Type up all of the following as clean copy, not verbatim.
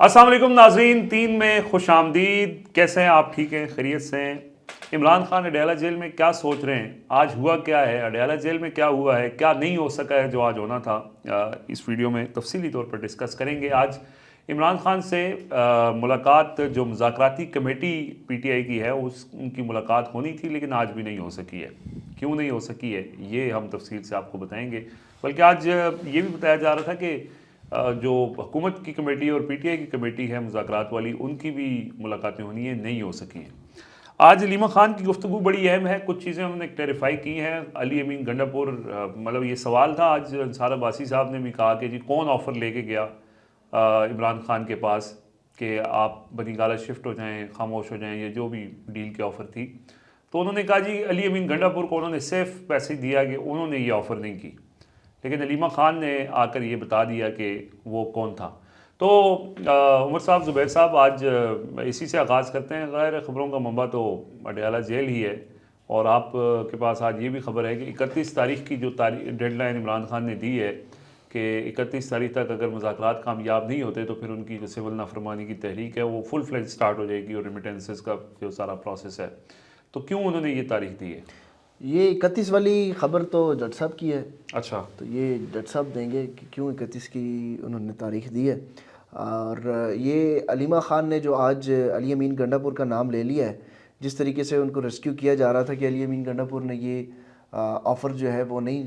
السلام علیکم ناظرین، 3 میں خوش آمدید۔ کیسے ہیں آپ؟ ٹھیک ہیں؟ خیریت سے ہیں؟ عمران خان اڈیالہ جیل میں کیا سوچ رہے ہیں؟ آج ہوا کیا ہے؟ اڈیالہ جیل میں کیا ہوا ہے؟ کیا نہیں ہو سکا ہے جو آج ہونا تھا؟ اس ویڈیو میں تفصیلی طور پر ڈسکس کریں گے۔ آج عمران خان سے ملاقات جو مذاکراتی کمیٹی پی ٹی آئی کی ہے ان کی ملاقات ہونی تھی، لیکن آج بھی نہیں ہو سکی ہے۔ کیوں نہیں ہو سکی ہے یہ ہم تفصیل سے آپ کو بتائیں گے۔ بلکہ آج یہ بھی بتایا جا رہا تھا کہ جو حکومت کی کمیٹی اور پی ٹی آئی کی کمیٹی ہے مذاکرات والی، ان کی بھی ملاقاتیں ہونی ہیں، نہیں ہو سکی ہیں۔ آج علیمہ خان کی گفتگو بڑی اہم ہے، کچھ چیزیں ہم نے کلیریفائی کی ہیں۔ علی امین گنڈا پور مطلب یہ سوال تھا، آج انصار عباسی صاحب نے بھی کہا کہ جی کون آفر لے کے گیا عمران خان کے پاس کہ آپ بنی گالہ شفٹ ہو جائیں، خاموش ہو جائیں، یا جو بھی ڈیل کی آفر تھی۔ تو انہوں نے کہا جی علی امین گنڈا پور کو انہوں نے صرف پیسے دیا کہ انہوں نے یہ آفر نہیں کی، لیکن علیمہ خان نے آ کر یہ بتا دیا کہ وہ کون تھا۔ تو عمر صاحب، زبیر صاحب، آج اسی سے آغاز کرتے ہیں۔ غیر خبروں کا منبع تو اڈیالہ جیل ہی ہے، اور آپ کے پاس آج یہ بھی خبر ہے کہ 31 تاریخ کی جو ڈیڈ لائن عمران خان نے دی ہے کہ 31 تاریخ تک اگر مذاکرات کامیاب نہیں ہوتے تو پھر ان کی جو سول نافرمانی کی تحریک ہے وہ فل فلیج سٹارٹ ہو جائے گی، اور ریمیٹنسز کا جو سارا پروسیس ہے۔ تو کیوں انہوں نے یہ تاریخ دی ہے؟ یہ 31 والی خبر تو جج صاحب کی ہے۔ اچھا، تو یہ جج صاحب دیں گے کہ کیوں 31 کی انہوں نے تاریخ دی ہے۔ اور یہ علیمہ خان نے جو آج علی امین گنڈا پور کا نام لے لیا ہے، جس طریقے سے ان کو ریسکیو کیا جا رہا تھا کہ علی امین گنڈا پور نے یہ آفر جو ہے وہ نہیں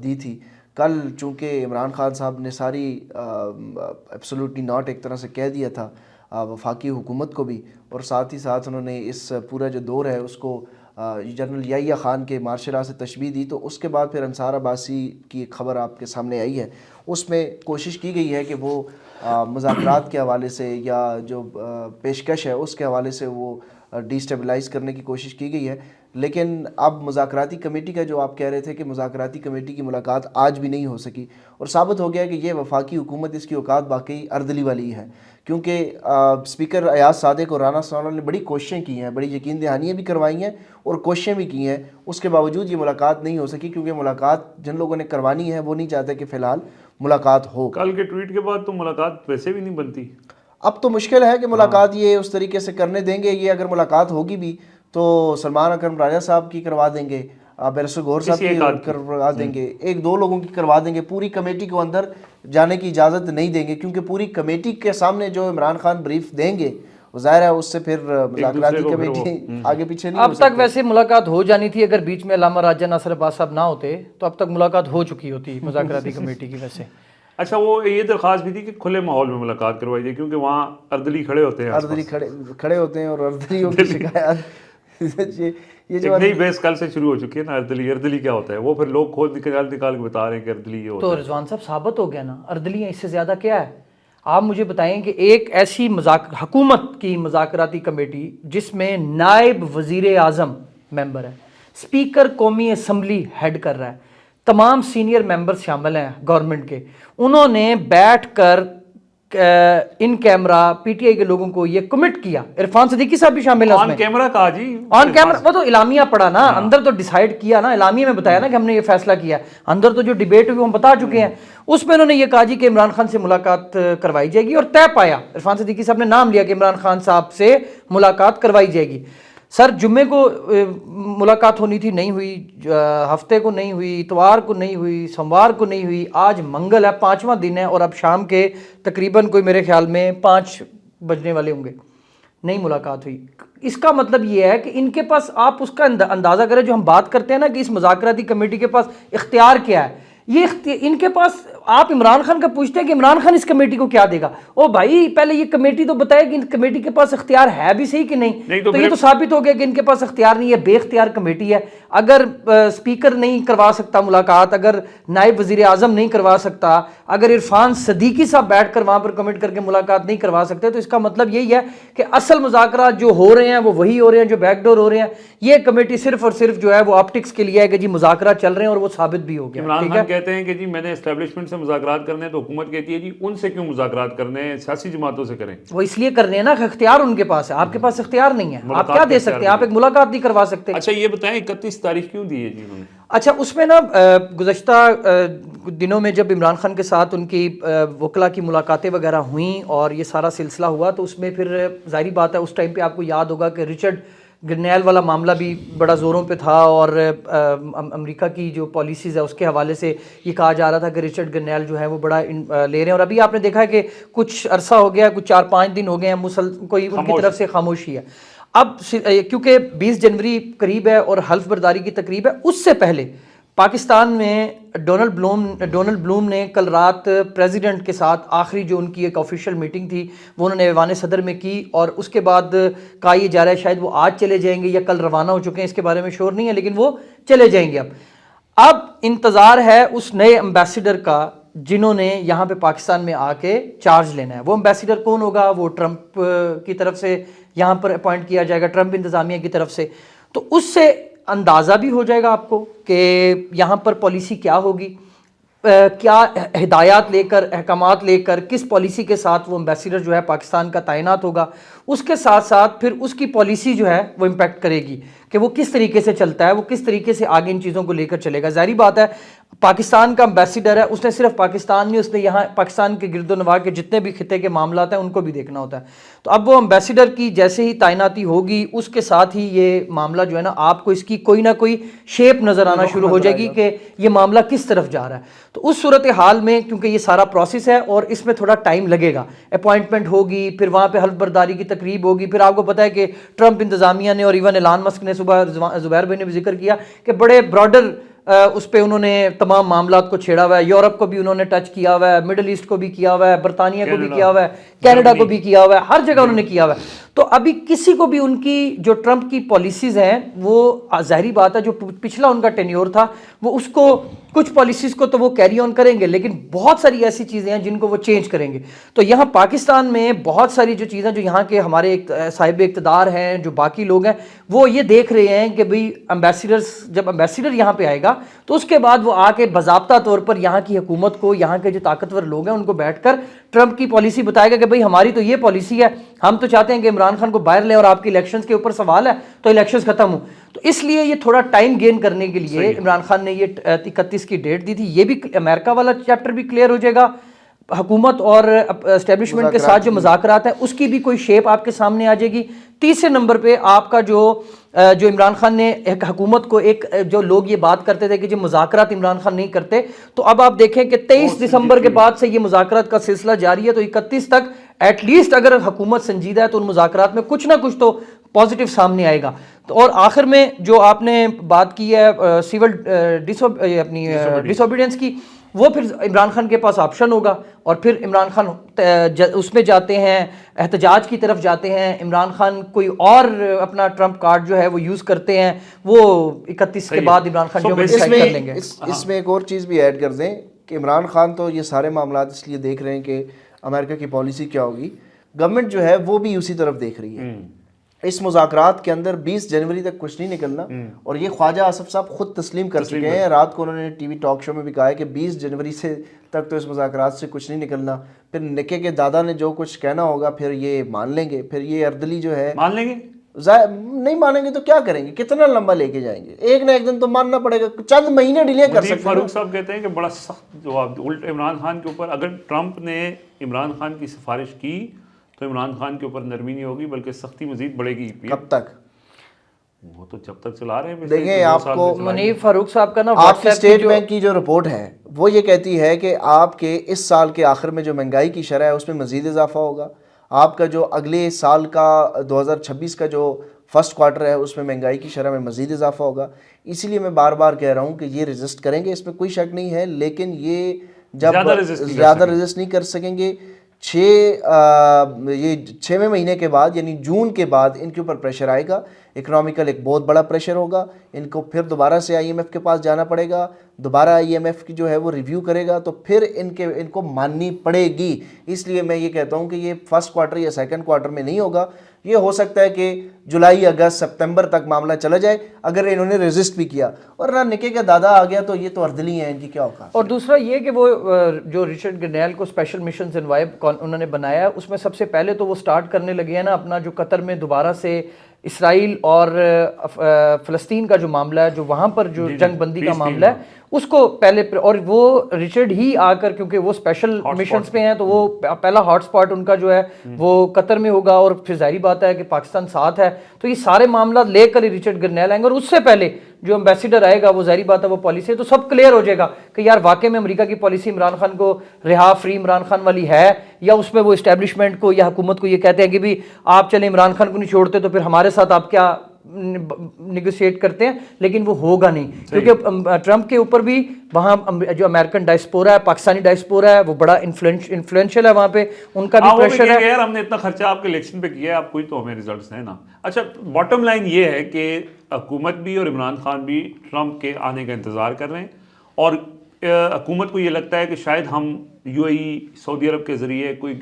دی تھی، کل چونکہ عمران خان صاحب نے ساری ایبسولوٹلی ناٹ ایک طرح سے کہہ دیا تھا وفاقی حکومت کو بھی، اور ساتھ ہی ساتھ انہوں نے اس پورا جو دور ہے اس کو جنرل یحییٰ خان کے مارشل لا سے تشبیہ دی۔ تو اس کے بعد پھر انصار عباسی کی ایک خبر آپ کے سامنے آئی ہے، اس میں کوشش کی گئی ہے کہ وہ مذاکرات کے حوالے سے یا جو پیشکش ہے اس کے حوالے سے وہ ڈی سٹیبلائز کرنے کی کوشش کی گئی ہے۔ لیکن اب مذاکراتی کمیٹی کا جو آپ کہہ رہے تھے کہ مذاکراتی کمیٹی کی ملاقات آج بھی نہیں ہو سکی، اور ثابت ہو گیا کہ یہ وفاقی حکومت اس کی اوقات باقی اردلی والی ہے، کیونکہ اسپیکر ایاز صادق اور رانا ثناءاللہ نے بڑی کوششیں کی ہیں، بڑی یقین دہانیاں بھی کروائی ہیں اور کوششیں بھی کی ہیں، اس کے باوجود یہ ملاقات نہیں ہو سکی، کیونکہ ملاقات جن لوگوں نے کروانی ہے وہ نہیں چاہتے کہ فی الحال ملاقات ہو۔ کل کے ٹویٹ کے بعد تو ملاقات ویسے بھی نہیں بنتی۔ اب تو مشکل ہے کہ ملاقات یہ اس طریقے سے کرنے دیں گے۔ یہ اگر ملاقات ہوگی بھی تو سلمان اکرم راجہ صاحب کی کروا دیں گے، بیرسٹر گور صاحب کی کروا دیں گے، 1-2 لوگوں کی کروا دیں گے، پوری کمیٹی کو اندر جانے کی اجازت نہیں دیں گے، کیونکہ پوری کمیٹی کے سامنے جو عمران خان بریف دیں گے ظاہر ہے اس سے پھر مذاکراتی کمیٹی آگے پیچھے نہیں ہو سکتی۔ اب تک ویسے ملاقات ہو جانی تھی، اگر بیچ میں علامہ راجہ ناصر عباس صاحب نہ ہوتے تو اب تک ملاقات ہو چکی ہوتی مذاکراتی کمیٹی کی۔ ویسے اچھا، وہ یہ درخواست بھی تھی کہ کھلے ماحول میں ملاقات کروائی جائے، کیونکہ وہاں اردلی کھڑے ہوتے ہیں، اردلی کھڑے ہوتے ہیں، اور اردلیوں کی شکایات یہ جو نئی بحث کل سے شروع ہو چکی ہے نا۔ اردلی کیا ہوتا ہے؟ وہ پھر لوگ خود نکال کے بتا رہے ہیں کہ اردلی یہ ہوتا ہے۔ تو رضوان صاحب ثابت ہو گیا نا، اردلیاں، اس سے زیادہ کیا ہے؟ آپ مجھے بتائیں کہ ایک ایسی حکومت کی مذاکراتی کمیٹی جس میں نائب وزیر اعظم ممبر ہے، اسپیکر قومی اسمبلی ہیڈ کر رہا ہے، تمام سینئر ممبر شامل ہیں گورنمنٹ کے، انہوں نے بیٹھ کر ان کیمرہ پی ٹی آئی کے لوگوں کو یہ کمٹ کیا، عرفان صدیقی صاحب بھی شامل ہیں اس میں۔ آن کیمرہ کہا جی، آن کیمرہ وہ تو اعلامیہ پڑا نا، اندر تو ڈیسائیڈ کیا نا، اعلامیہ میں بتایا نا کہ ہم نے یہ فیصلہ کیا، اندر تو جو ڈیبیٹ ہوئی ہم بتا چکے ہیں۔ اس میں انہوں نے یہ کہا جی کہ عمران خان سے ملاقات کروائی جائے گی، اور طے پایا، عرفان صدیقی صاحب نے نام لیا کہ عمران خان صاحب سے ملاقات کروائی جائے گی۔ سر جمعے کو ملاقات ہونی تھی، نہیں ہوئی، ہفتے کو نہیں ہوئی، اتوار کو نہیں ہوئی، سوموار کو نہیں ہوئی، آج منگل ہے، 5واں دن ہے، اور اب شام کے تقریباً کوئی میرے خیال میں 5 بجنے والے ہوں گے، نہیں ملاقات ہوئی۔ اس کا مطلب یہ ہے کہ ان کے پاس، آپ اس کا اندازہ کریں، جو ہم بات کرتے ہیں نا کہ اس مذاکراتی کمیٹی کے پاس اختیار کیا ہے، یہ ان کے پاس، آپ عمران خان کا پوچھتے ہیں کہ عمران خان اس کمیٹی کو کیا دے گا، او بھائی پہلے یہ کمیٹی تو بتائے کہ ان کمیٹی کے پاس اختیار ہے بھی صحیح کہ نہیں۔ تو یہ تو ثابت ہو گیا کہ ان کے پاس اختیار نہیں ہے، بے اختیار کمیٹی ہے۔ اگر اسپیکر نہیں کروا سکتا ملاقات، اگر نائب وزیر اعظم نہیں کروا سکتا، اگر عرفان صدیقی صاحب بیٹھ کر وہاں پر کمٹ کر کے ملاقات نہیں کروا سکتے، تو اس کا مطلب یہی ہے کہ اصل مذاکرات جو ہو رہے ہیں وہ وہی ہو رہے ہیں جو بیک ڈور ہو رہے ہیں۔ یہ کمیٹی صرف اور صرف جو ہے وہ آپٹکس کے لیے ہے کہ جی مذاکرات چل رہے ہیں، اور وہ ثابت بھی ہو گیا۔ عمران خان کہتے ہیں کہ جی میں نے اسٹیبلشمنٹ سے مذاکرات کرنے ہیں تو حکومت کہتی ہے جی ان سے کیوں مذاکرات کرنے ہیں, سیاسی جماعتوں سے کریں. وہ اس لیے کرنے ہیں نا کہ اختیار ان کے پاس ہے, آپ کے پاس اختیار نہیں ہے, آپ کیا دے سکتے ہیں, آپ ایک ملاقات نہیں کروا سکتے. اچھا یہ بتائیں 31 تاریخ کیوں دی ہے جی انہوں نے؟ اچھا اس میں نا گزشتہ دنوں میں جب عمران خان کے ساتھ ان کی وکلا کی ملاقاتیں وغیرہ ہوئیں اور یہ سارا سلسلہ ہوا, تو اس میں پھر ظاہری بات ہے اس ٹائم پہ آپ کو یاد ہوگا کہ رچرڈ گرنیل والا معاملہ بھی بڑا زوروں پہ تھا, اور امریکہ کی جو پالیسیز ہے اس کے حوالے سے یہ کہا جا رہا تھا کہ رچرڈ گرنیل جو ہے وہ بڑا لے رہے ہیں, اور ابھی آپ نے دیکھا ہے کہ کچھ عرصہ ہو گیا, کچھ 4-5 دن ہو گئے ہیں کوئی ان کی طرف سے خاموشی ہے. اب کیونکہ 20 جنوری قریب ہے اور حلف برداری کی تقریب ہے, اس سے پہلے پاکستان میں ڈونلڈ بلوم نے کل رات پریزیڈنٹ کے ساتھ آخری جو ان کی ایک آفیشیل میٹنگ تھی وہ انہوں نے ایوان صدر میں کی, اور اس کے بعد کہا یہ جا رہا ہے شاید وہ آج چلے جائیں گے یا کل روانہ ہو چکے ہیں, اس کے بارے میں شور نہیں ہے, لیکن وہ چلے جائیں گے. اب انتظار ہے اس نئے امبیسڈر کا جنہوں نے یہاں پہ پاکستان میں آ کے چارج لینا ہے. وہ امبیسڈر کون ہوگا؟ وہ ٹرمپ کی طرف سے یہاں پر اپوائنٹ کیا جائے گا, ٹرمپ انتظامیہ کی طرف سے. تو اس سے اندازہ بھی ہو جائے گا آپ کو کہ یہاں پر پالیسی کیا ہوگی, کیا ہدایات لے کر, احکامات لے کر, کس پالیسی کے ساتھ وہ امبیسڈر جو ہے پاکستان کا تعینات ہوگا. اس کے ساتھ ساتھ پھر اس کی پالیسی جو ہے وہ امپیکٹ کرے گی کہ وہ کس طریقے سے چلتا ہے, وہ کس طریقے سے آگے ان چیزوں کو لے کر چلے گا. ظاہری بات ہے پاکستان کا امبیسڈر ہے, اس نے صرف پاکستان نہیں, اس نے یہاں پاکستان کے گرد و نواح کے جتنے بھی خطے کے معاملات ہیں ان کو بھی دیکھنا ہوتا ہے. تو اب وہ امبیسڈر کی جیسے ہی تعیناتی ہوگی اس کے ساتھ ہی یہ معاملہ جو ہے نا آپ کو اس کی کوئی نہ کوئی شیپ نظر آنا شروع ہو جائے گی کہ یہ معاملہ کس طرف جا رہا ہے. تو اس صورتحال میں کیونکہ یہ سارا پروسیس ہے اور اس میں تھوڑا ٹائم لگے گا, اپوائنٹمنٹ ہوگی, پھر وہاں پہ حلف برداری کی تقریب ہوگی, پھر آپ کو پتہ ہے کہ ٹرمپ انتظامیہ نے اور ایون ایلان مسک نے صبح زبیر بھائی نے بھی ذکر کیا کہ بڑے براڈر اس پہ انہوں نے تمام معاملات کو چھیڑا ہوا ہے. یورپ کو بھی انہوں نے ٹچ کیا ہوا ہے, مڈل ایسٹ کو بھی کیا ہوا ہے, برطانیہ کو بھی کیا ہوا ہے, کینیڈا کو بھی کیا ہوا ہے, ہر جگہ انہوں نے کیا ہوا ہے. تو ابھی کسی کو بھی ان کی جو ٹرمپ کی پالیسیز ہیں وہ ظاہری بات ہے جو پچھلا ان کا ٹینیور تھا وہ اس کو کچھ پالیسیز کو تو وہ کیری آن کریں گے, لیکن بہت ساری ایسی چیزیں ہیں جن کو وہ چینج کریں گے. تو یہاں پاکستان میں بہت ساری جو چیزیں جو یہاں کے ہمارے صاحب اقتدار ہیں, جو باقی لوگ ہیں, وہ یہ دیکھ رہے ہیں کہ بھئی جب امبیسڈر یہاں پہ آئے گا تو اس کے بعد وہ آ کے باضابطہ طور پر یہاں کی حکومت کو, یہاں کے جو طاقتور لوگ ہیں ان کو بیٹھ کر ٹرمپ کی پالیسی بتائے گا کہ بھئی ہماری تو یہ پالیسی ہے, ہم تو چاہتے ہیں کہ عمران خان کو باہر لیں اور آپ کی الیکشنز کے اوپر سوال ہے تو الیکشنز ختم ہوں. تو اس لیے یہ تھوڑا ٹائم گین کرنے کے لیے عمران خان نے یہ 31 کی ڈیٹ دی تھی. یہ بھی امریکہ والا چیپٹر بھی کلیئر ہو جائے گا, حکومت اور اسٹیبلشمنٹ کے ساتھ جو مذاکرات ہیں اس کی بھی کوئی شیپ آپ کے سامنے آ جائے گی. تیسرے نمبر پہ آپ کا جو عمران خان نے ایک حکومت کو ایک جو لوگ یہ بات کرتے تھے کہ جو مذاکرات عمران خان نہیں کرتے, تو اب آپ دیکھیں کہ 23 دسمبر کے بعد سے یہ مذاکرات کا سلسلہ جاری ہے. تو 31 تک ایٹ لیسٹ اگر حکومت سنجیدہ ہے تو ان مذاکرات میں کچھ نہ کچھ تو پازیٹیو سامنے آئے گا. تو اور آخر میں جو آپ نے بات کی ہے سیول اپنی ڈس اوبیڈینس کی, وہ پھر عمران خان کے پاس آپشن ہوگا اور پھر عمران خان اس میں جاتے ہیں, احتجاج کی طرف جاتے ہیں. عمران خان کوئی اور اپنا ٹرمپ کارڈ جو ہے وہ یوز کرتے ہیں, وہ 31 کے بعد عمران خان جو ڈیسائیڈ کر لیں گے. اس میں ایک اور چیز بھی ایڈ کر دیں کہ عمران خان تو یہ سارے معاملات اس لیے دیکھ رہے ہیں کہ امریکہ کی پالیسی کیا ہوگی, گورنمنٹ جو ہے وہ بھی اسی طرف دیکھ رہی ہے. اس مذاکرات کے اندر 20 جنوری تک کچھ نہیں نکلنا, اور یہ خواجہ آصف صاحب خود تسلیم کر چکے ہیں. رات کو انہوں نے ٹی وی ٹاک شو میں بھی کہا ہے کہ 20 جنوری سے تک تو اس مذاکرات سے کچھ نہیں نکلنا. پھر نکے کے دادا نے جو کچھ کہنا ہوگا پھر یہ مان لیں گے, پھر یہ اردلی جو ہے مان لیں گے. نہیں مانیں گے تو کیا کریں گے, کتنا لمبا لے کے جائیں گے, ایک نہ ایک دن تو ماننا پڑے گا. چند مہینے ڈیلے کر سکتے ہیں. فاروق صاحب کہتے ہیں کہ بڑا سخت جواب الٹ عمران خان کے اوپر, اگر ٹرمپ نے عمران خان کی سفارش کی تو عمران خان کے اوپر نرمی نہیں ہوگی بلکہ سختی مزید بڑھے گی. کب تک؟ وہ تو جب تک چلا رہے ہیں. دیکھیں آپ کو منیف فاروق صاحب کا نا آپ کی اسٹیٹ بینک کی جو رپورٹ ہے وہ یہ کہتی ہے کہ آپ کے اس سال کے آخر میں جو مہنگائی کی شرح ہے اس میں مزید اضافہ ہوگا. آپ کا جو اگلے سال کا 2026 کا جو فرسٹ کوارٹر ہے اس میں مہنگائی کی شرح میں مزید اضافہ ہوگا. اسی لیے میں بار بار کہہ رہا ہوں کہ یہ ریزسٹ کریں گے, اس میں کوئی شک نہیں ہے, لیکن یہ جب زیادہ ریزسٹ نہیں کر سکیں گے. 6ویں مہینے کے بعد یعنی جون کے بعد ان کے اوپر پریشر آئے گا, اکنامیکل ایک بہت بڑا پریشر ہوگا. ان کو پھر دوبارہ سے IMF کے پاس جانا پڑے گا, دوبارہ IMF کی جو ہے وہ ریویو کرے گا, تو پھر ان کو ماننی پڑے گی. اس لیے میں یہ کہتا ہوں کہ یہ فرسٹ کوارٹر یا سیکنڈ کوارٹر میں نہیں ہوگا, یہ ہو سکتا ہے کہ جولائی اگست سپتمبر تک معاملہ چلا جائے اگر انہوں نے ریزسٹ بھی کیا، اور نہ نکے کا دادا آ گیا تو یہ تو اردلی ہیں، ان کی کیا اوقات۔ اور دوسرا یہ کہ وہ جو رچرڈ گرنیل کو اسپیشل مشنز انوائب انہوں نے بنایا ہے، اس میں سب سے پہلے تو وہ سٹارٹ کرنے لگے ہیں نا اپنا جو قطر میں دوبارہ سے اسرائیل اور فلسطین کا جو معاملہ ہے، جو وہاں پر جو جنگ بندی کا معاملہ ہے اس کو پہلے، اور وہ رچرڈ ہی آ کر، کیونکہ وہ اسپیشل مشنز پہ ہیں تو وہ پہلا ہاٹ سپاٹ ان کا جو ہے وہ قطر میں ہوگا، اور پھر ظاہری بات ہے کہ پاکستان ساتھ ہے، تو یہ سارے معاملات لے کر ہی رچرڈ گرنیل آئیں گے، اور اس سے پہلے جو امبیسیڈر آئے گا وہ ظاہری بات ہے وہ پالیسی ہے، تو سب کلیئر ہو جائے گا کہ یار واقعی میں امریکہ کی پالیسی عمران خان کو رہا فری عمران خان والی ہے، یا اس میں وہ اسٹیبلشمنٹ کو یا حکومت کو یہ کہتے ہیں کہ بھی آپ چلیں عمران خان کو نہیں چھوڑتے تو پھر ہمارے ساتھ آپ کیا نیگوشیٹ کرتے ہیں، لیکن وہ ہوگا نہیں، کیونکہ ٹرمپ کے اوپر بھی وہاں جو امریکن ڈائسپورا ہے، پاکستانی ڈائسپورا ہے، وہ بڑا انفلوئنشل ہے وہاں پہ، ان کا بھی پریشر ہے یار ہم نے اتنا خرچہ آپ کے الیکشن پہ کیا ہے، آپ کوئی تو ہمیں ریزلٹس ہیں نا۔ اچھا باٹم لائن یہ ہے کہ حکومت بھی اور عمران خان بھی ٹرمپ کے آنے کا انتظار کر رہے ہیں، اور حکومت کو یہ لگتا ہے کہ شاید ہم یو اے ای سعودی عرب کے ذریعے کوئی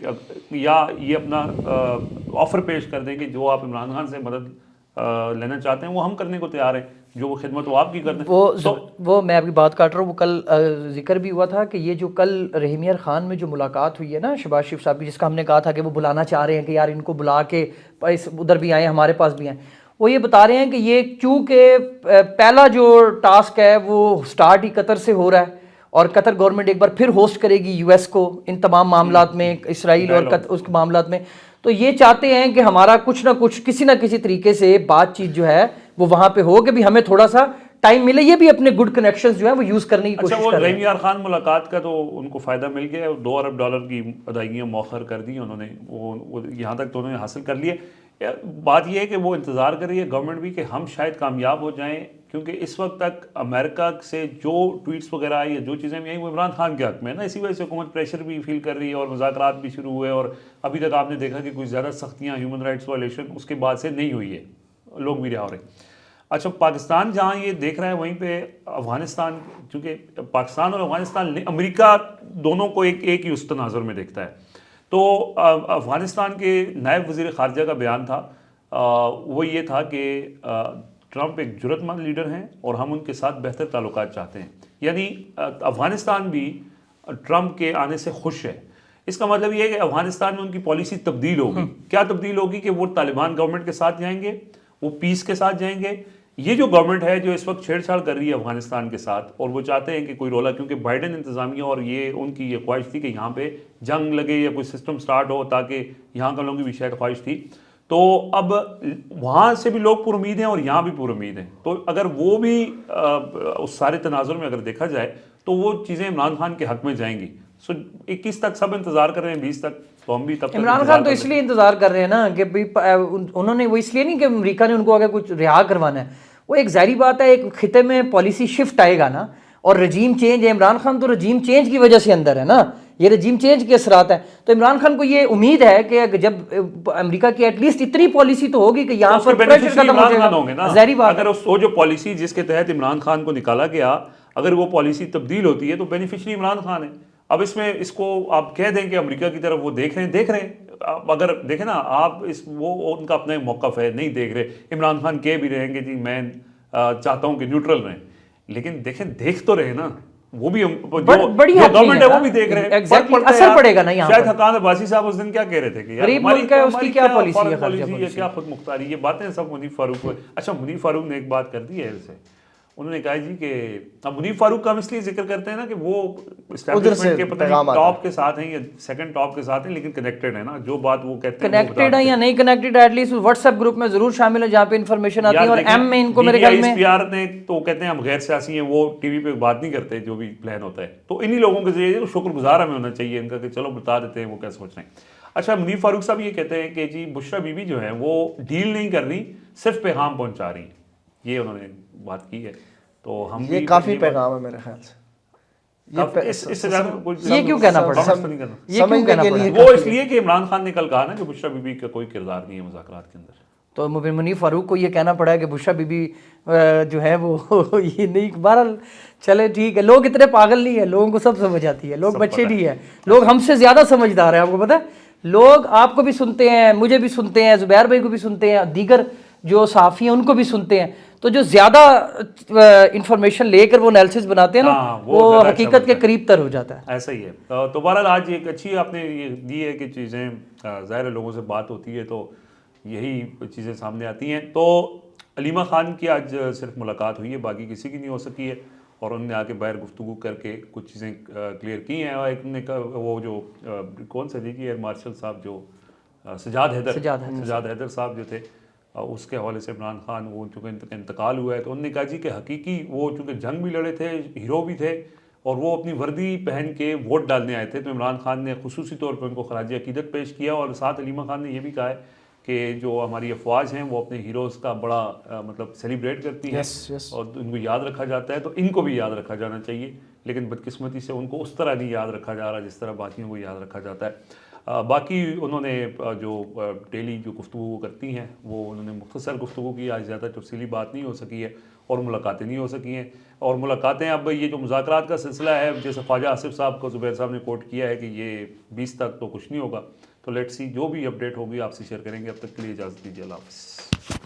یا یہ اپنا آفر پیش کر دیں کہ جو آپ عمران خان سے مدد لینا چاہتے ہیں وہ ہم کرنے کو تیار ہیں، جو وہ خدمت وہ آپ کی کرتے ہیں۔ وہ میں آپ کی بات کاٹ رہا ہوں، وہ کل ذکر بھی ہوا تھا کہ یہ جو کل رحیم یار خان میں جو ملاقات ہوئی ہے نا شہباز شریف صاحب کی، جس کا ہم نے کہا تھا کہ وہ بلانا چاہ رہے ہیں کہ یار ان کو بلا کے ادھر بھی آئیں ہمارے پاس بھی آئیں، وہ یہ بتا رہے ہیں کہ یہ چونکہ پہلا جو ٹاسک ہے وہ سٹارٹ ہی قطر سے ہو رہا ہے، اور قطر گورنمنٹ ایک بار پھر ہوسٹ کرے گی یو ایس کو ان تمام معاملات میں، اسرائیل اور اس کے معاملات میں، تو یہ چاہتے ہیں کہ ہمارا کچھ نہ کچھ کسی نہ کسی طریقے سے بات چیت جو ہے وہ وہاں پہ ہو، کہ بھی ہمیں تھوڑا سا ٹائم ملے، یہ بھی اپنے گڈ کنیکشنز جو ہیں وہ یوز کرنے کی کوشش کر رہے ہیں۔ اچھا وہ رحیم یار خان ملاقات کا تو ان کو فائدہ مل گیا، $2 ارب کی ادائیگیاں مؤخر کر دی انہوں نے، وہ یہاں تک تو انہوں نے حاصل کر لیے۔ بات یہ ہے کہ وہ انتظار کر رہی ہے گورنمنٹ بھی کہ ہم شاید کامیاب ہو جائیں، کیونکہ اس وقت تک امریکہ سے جو ٹویٹس وغیرہ آئی یا جو چیزیں بھی آئیں وہ عمران خان کے حق میں ہے نا، اسی وجہ سے حکومت پریشر بھی فیل کر رہی ہے اور مذاکرات بھی شروع ہوئے، اور ابھی تک آپ نے دیکھا کہ کوئی زیادہ سختیاں ہیومن رائٹس وائلیشن اس کے بعد سے نہیں ہوئی ہے، لوگ بھی رہا ہو رہے ہیں۔ اچھا پاکستان جہاں یہ دیکھ رہا ہے وہیں پہ افغانستان، چونکہ پاکستان اور افغانستان امریکہ دونوں کو ایک ہی اس تناظر میں دیکھتا ہے، تو افغانستان کے نائب وزیر خارجہ کا بیان تھا، وہ یہ تھا کہ ٹرمپ ایک جرأت مند لیڈر ہیں اور ہم ان کے ساتھ بہتر تعلقات چاہتے ہیں، یعنی افغانستان بھی ٹرمپ کے آنے سے خوش ہے۔ اس کا مطلب یہ ہے کہ افغانستان میں ان کی پالیسی تبدیل ہوگی۔ کیا تبدیل ہوگی؟ کہ وہ طالبان گورنمنٹ کے ساتھ جائیں گے، وہ پیس کے ساتھ جائیں گے۔ یہ جو گورنمنٹ ہے جو اس وقت چھیڑ چھاڑ کر رہی ہے افغانستان کے ساتھ، اور وہ چاہتے ہیں کہ کوئی رولا، کیونکہ بائیڈن انتظامیہ اور یہ ان کی یہ خواہش تھی کہ یہاں پہ جنگ لگے یا کوئی سسٹم سٹارٹ ہو، تاکہ یہاں کے لوگوں کی بھی شاید خواہش تھی، تو اب وہاں سے بھی لوگ پر امید ہیں اور یہاں بھی پر امید ہیں، تو اگر وہ بھی اس سارے تناظر میں اگر دیکھا جائے تو وہ چیزیں عمران خان کے حق میں جائیں گی۔ 21 تک سب انتظار کر رہے ہیں، 20 تک تو ہم بھی تب تک عمران خان تو اس لیے انتظار کر رہے ہیں نا کہ انہوں نے، وہ اس لیے نہیں کہ امریکہ نے ان کو آگے کچھ رہا کروانا ہے، وہ ایک ظاہری بات ہے، ایک خطے میں پالیسی شفٹ آئے گا نا، اور رجیم چینج ہے، عمران خان تو رجیم چینج کی وجہ سے اندر ہے نا، یہ رجیم چینج کے اثرات ہیں، تو عمران خان کو یہ امید ہے کہ جب امریکہ کی ایٹ لیسٹ اتنی پالیسی تو ہوگی کہ یہاں پر پریشر ختم ہو جائے گا، ظاہری بات اگر وہ جو پالیسی جس کے تحت عمران خان کو نکالا گیا اگر وہ پالیسی تبدیل ہوتی ہے تو بینیفیشری عمران خان ہے۔ اب اس میں اس کو آپ کہہ دیں کہ امریکہ کی طرف وہ دیکھ رہے ہیں، اگر دیکھیں نا آپ، وہ ان کا اپنا ایک موقف ہے، نہیں دیکھ رہے، عمران خان کہہ بھی رہیں گے جی میں چاہتا ہوں کہ نیوٹرل رہیں، لیکن دیکھیں دیکھ تو رہے نا، وہ بھی گورنمنٹ ہے وہ بھی دیکھ رہے ہیں، اثر پڑے گا نا یہاں۔ شاید حقان عباسی صاحب اس دن کیا کہہ رہے تھے کہ غریب ملک ہے، اس کی کیا پالیسی ہے، کیا خود مختاری، یہ باتیں سب منیف فاروق کو۔ اچھا منیف فاروق نے ایک بات کر دی ہے اسے، انہوں نے کہا جی کہ اب منیف فاروق کا ہم اس لیے ذکر کرتے ہیں نا کہ وہ اسٹیبلشمنٹ کے پتہ نہیں ٹاپ کے ساتھ ہیں یا سیکنڈ ٹاپ کے ساتھ ہیں، لیکن کنیکٹڈ ہے نا، جو بات وہ کہتے ہیں کنیکٹڈ ہیں یا نہیں connected, at least WhatsApp group میں ضرور شامل ہے جہاں پہ انفارمیشن آتی ہے، اور ایم میں ان کو میرے خیال میں PR نے تو کہتے ہیں ہم غیر سیاسی ہیں، وہ ٹی وی پہ بات نہیں کرتے جو بھی پلان ہوتا ہے، تو انہی لوگوں کے ذریعے شکر گزار ہمیں ہونا چاہیے ان کا کہ چلو بتا دیتے ہیں وہ کیا سوچ رہے ہیں۔ اچھا منیف فاروق صاحب یہ کہتے ہیں کہ جی بشرا بی بی جو ہے وہ ڈیل نہیں کر رہی، صرف پیغام پہنچا رہی ہیں، یہ انہوں نے بات کی ہے، تو ہم یہ کافی پیغام ہے میرے خیال سے، یہ کیوں کہنا پڑا، سمجھنے کے لیے وہ اس لیے کہ عمران خان نے کل کہا نا کہ بشرا بی بی کا کوئی کردار نہیں ہے مذاکرات کے اندر، تو منیف فاروق کو یہ کہنا پڑا ہے کہ بشرا بی بی جو ہے وہ یہ نہیں، بہرحال چلے ٹھیک ہے، لوگ اتنے پاگل نہیں ہے، لوگوں کو سب سمجھ آتی ہے، لوگ بچے نہیں ہیں، لوگ ہم سے زیادہ سمجھدار ہیں، آپ کو پتہ ہے لوگ آپ کو بھی سنتے ہیں, مجھے بھی سنتے ہیں, زبیر بھائی کو بھی سنتے ہیں, دیگر جو صحافی ہیں ان کو بھی سنتے ہیں, تو جو زیادہ انفارمیشن لے کر وہ انالیسس بناتے ہیں نا, ہاں, وہ وہ زیادہ اچھا حقیقت بنتا کے ہے. قریب تر ہو جاتا ہے. ایسا ہی ہے. تو بہرحال آج ایک اچھی آپ نے یہ دی ہے کہ چیزیں ظاہر ہے لوگوں سے بات ہوتی ہے تو یہی چیزیں سامنے آتی ہیں. تو علیمہ خان کی آج صرف ملاقات ہوئی ہے, باقی کسی کی نہیں ہو سکی ہے, اور انہوں نے آ کے باہر گفتگو کر کے کچھ چیزیں کلیئر کی ہیں. اور ایک نے وہ جو کون سے جی ایئر مارشل صاحب جو سجاد حیدر صاحب جو تھے, اس کے حوالے سے عمران خان وہ چونکہ انتقال ہوا ہے تو انہوں نے کہا جی کہ حقیقی وہ چونکہ جنگ بھی لڑے تھے, ہیرو بھی تھے, اور وہ اپنی وردی پہن کے ووٹ ڈالنے آئے تھے, تو عمران خان نے خصوصی طور پہ ان کو خراج عقیدت پیش کیا. اور ساتھ علیمہ خان نے یہ بھی کہا ہے کہ جو ہماری افواج ہیں وہ اپنے ہیروز کا بڑا مطلب سیلیبریٹ کرتی ہیں اور ان کو یاد رکھا جاتا ہے, تو ان کو بھی یاد رکھا جانا چاہیے, لیکن بدقسمتی سے ان کو اس طرح نہیں یاد رکھا جا رہا جس طرح باقیوں کو یاد رکھا جاتا ہے. باقی انہوں نے جو ڈیلی جو گفتگو کرتی ہیں وہ انہوں نے مختصر گفتگو کی, آج زیادہ تفصیلی بات نہیں ہو سکی ہے اور ملاقاتیں نہیں ہو سکی ہیں. اور ملاقاتیں اب یہ جو مذاکرات کا سلسلہ ہے, جیسے خواجہ آصف صاحب کو زبیر صاحب نے کوٹ کیا ہے کہ یہ 20 تک تو کچھ نہیں ہوگا, تو لیٹس سی جو بھی اپڈیٹ ہوگی آپ سے شیئر کریں گے. اب تک کے لیے اجازت دیجیے, اللہ حافظ.